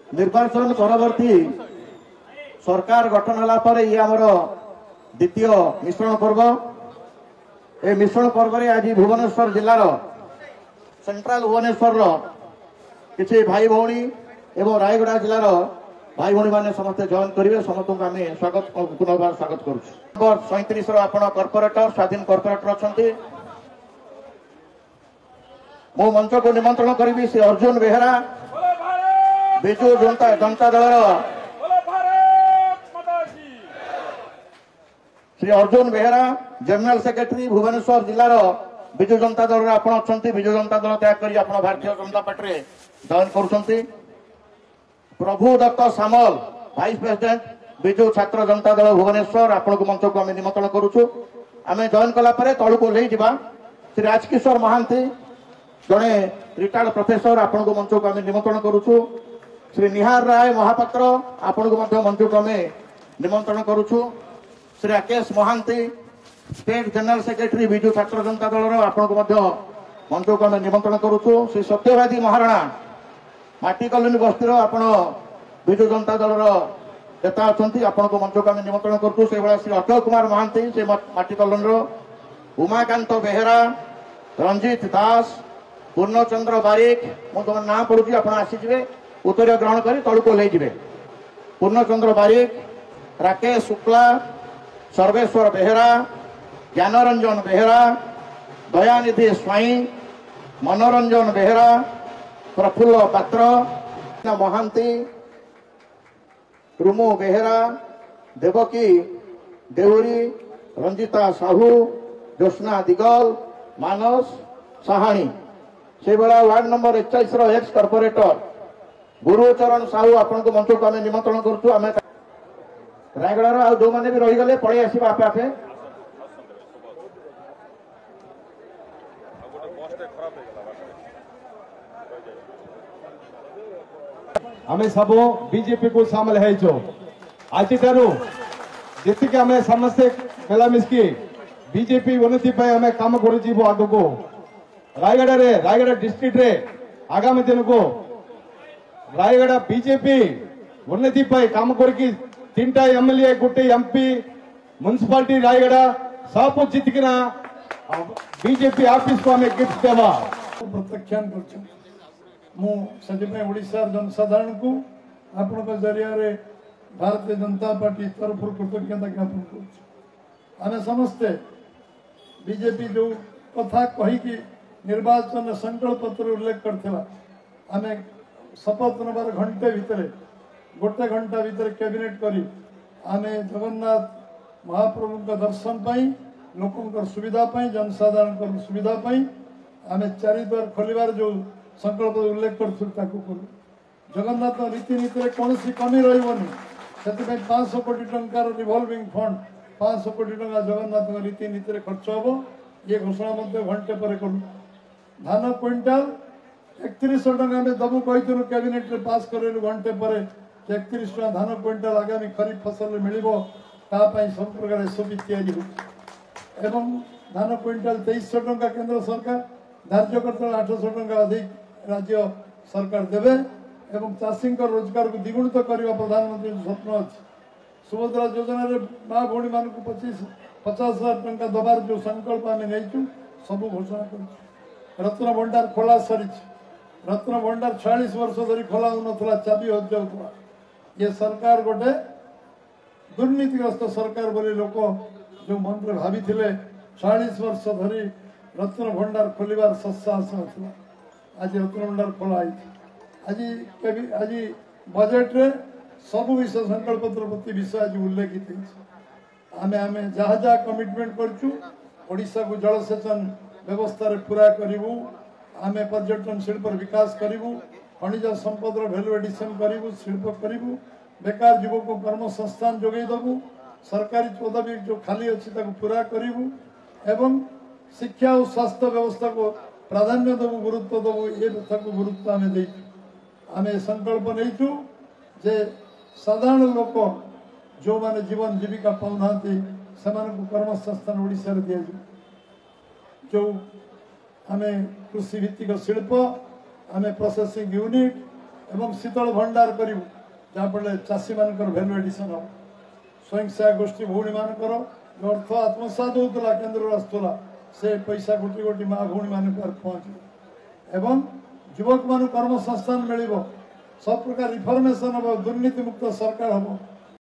निर्वाचन परवर्ती सरकार गठन होला पर ये आमर द्वितीय मिश्रण पर्व। ए मिश्रण पर्व रे आज भुवनेश्वर जिलार सेंट्रल भुवनेश्वर किसी भाई भौणी एवं रायगड़ा जिलार भाई भौणी माने समस्त जॉइन करेंगे। समस्त को आम स्वागत पुनर्बार स्वागत करुँ। 37 आपण कॉर्पोरेटर स्वाधीन कॉर्पोरेटर अच्छा मो मंच को निमंत्रण करी श्री अर्जुन बेहरा बिजु जनता दल श्री अर्जुन बेहरा जनरल सेक्रेटरी भुवनेश्वर जिलार बिजु जनता दल अच्छा बिजु जनता दल त्याग कर भारतीय जनता पार्टी जॉइन कर। प्रभु दत्त सामल वाइस प्रेसिडेंट बिजु छात्र जनता दल भुवनेश्वर आपण को मंच को आम निमंत्रण करुचु। आम जॉइन कलापर तलू को ले जावा श्री राजकिशोर महांती जड़े रिटायर्ड प्रोफेसर आपण को मंच को आम निमंत्रण करुचु। श्री निहार राय महापात्र आपण को मंच को आम निमंत्रण करुचु। Shri Rakesh Mahanti state general secretary Biju Chhatra Janata दल आपण को मंच को आम निमंत्रण करुचु। श्री सत्यवादी महाराणा माटी कलोनी बस्तीर आपण बिजु जनता दल नेता अच्छा आपण को मंच को आम निमंत्रण करुचु। से भाई श्री अटल कुमार महांती से माटी कलोनी उमाकांत बेहरा रंजीत दास पूर्णचंद्र बारिक मु तुम ना पढ़ुची आप आसीजे उत्तर ग्रहण कर तलू को ले जाए। पूर्णचंद्र बारिक राकेश शुक्ला सर्वेश्वर बेहरा ज्ञानरंजन बेहरा दयानिधि स्वाई मनोरंजन बेहरा प्रफुल्ल पात्र महांती रुमु बेहरा देवकी देहुरी रंजिता साहू ज्योत्ना दिगल मानस साहाणी से भाया ward number 41 ex corporator Gurucharan Sahu आपण को मंच को आम निमंत्रण करुँ। आम रायगड़ा जो मैंने भी रहीगले पलि आस आपे आपे आमे सब बीजेपी को सामिल है आज जी आम समस्ते मिलामिशि बीजेपी उन्नति आम कम कर आग को रायगड़ा डिस्ट्रिक्ट रे आगामी दिन को रायगड़ा बीजेपी उन्नति कम करके 3टा एमएलए गोटे एमपी म्युनिसिपालिटी रायगड़ा सब जितकिना बीजेपी ऑफिस को हमें गिफ्ट देवा प्रत्याख्यान कर ओडिशार जनसाधारण को आपण जरिया भारतीय जनता पार्टी तरफ कृतज्ञता ज्ञापन कर समस्ते बीजेपी जो कथा कहीकि निर्वाचन संकल्प पत्र उल्लेख करथिला आमे शपथ नंबर घंटे भितर गोटे घंटा भितर कैबिनेट करी आमे जगन्नाथ महाप्रभु का दर्शन पाई लोकों सुविधा पाई जनसाधारण सुविधा पाई आमे चारिद्वार खोलिबार जो संकल्प उल्लेख करूँ जगन्नाथ रीतिनीति कौन कमी रही से 500 कोटी टंकार रिवॉल्विंग फंड 500 कोटी टंका जगन्नाथ रीतिनीति खर्च हम ये घोषणा घंटे पर करूँ। धान क्विंटाल 3100 टंका दबू कही कैबिनेट रे पास करेलु घंटे पर 31 टंका धान क्विंटाल आगामी खरीफ फसल मिल सब प्रकार एसओपी या धान क्विंटाल 2300 टंका केंद्र सरकार धार्य कर 800 टंका अधिक राज्य सरकार देवे एवं चाषी रोजगार को द्विगुणित करने प्रधानमंत्री स्वप्न अच्छे सुभद्रा योजना माँ भौणी मान 50,000 टंका दबार जो संकल्प आम नहीं सब घोषणा कर रत्न भंडार खोला सरी रत्न भंडार 46 वर्ष धरी खोला होना चाबी हो जाऊला ये सरकार गोटे दुर्नीतिग्रस्त सरकार बोली लोक जो मन में भावी 46 वर्ष धरी रत्न भंडार खोलिबार सत्साहस नथिला आज रत्न भंडार खोला आज आज बजेट रे सब विषय संकल्प पत्र प्रति विषय आज उल्लेखित आमे आमे जहाँ जहाँ कमिटमेंट करचु ओडिशा को जलसेचन व्यवस्था रे पूरा करिवु आमे पर्यटन शिल्प विकास करिवु खनिज संपद वैल्यू एडिशन करिवु शिल्प करिवु बेकार युवक को कर्म संस्थान जोगई दबु सरकारी पदवी जो खाली अच्छी पूरा करिवु एवं शिक्षा और स्वास्थ्य व्यवस्था को प्राधान्य दबु गुरुत्व दबु ये कथा को गुरुत्व आमे देइछु आमे संकल्प नहींछु जे साधारण लोक जो माने जीवन जीविका पाऊना से कर्म संस्थान ओडिशा रे दिया जो आमे कृषि भित्तिक शिल्प आमे प्रोसेसिंग यूनिट एवं शीतल भंडार करूँ जहाँफल चाषी मान भैल्यू एडिशन हम स्वयं सहायक गोष्ठी भौणी मानकर जो अर्थ आत्मसात होता केन्द्र आसूला से पैसा गोटी गोटी माँ भौणी मान पहुँच एवं युवक मान कर्म संस्थान मिल सब प्रकार रिफर्मेशन हम दुर्नीति मुक्त सरकार हम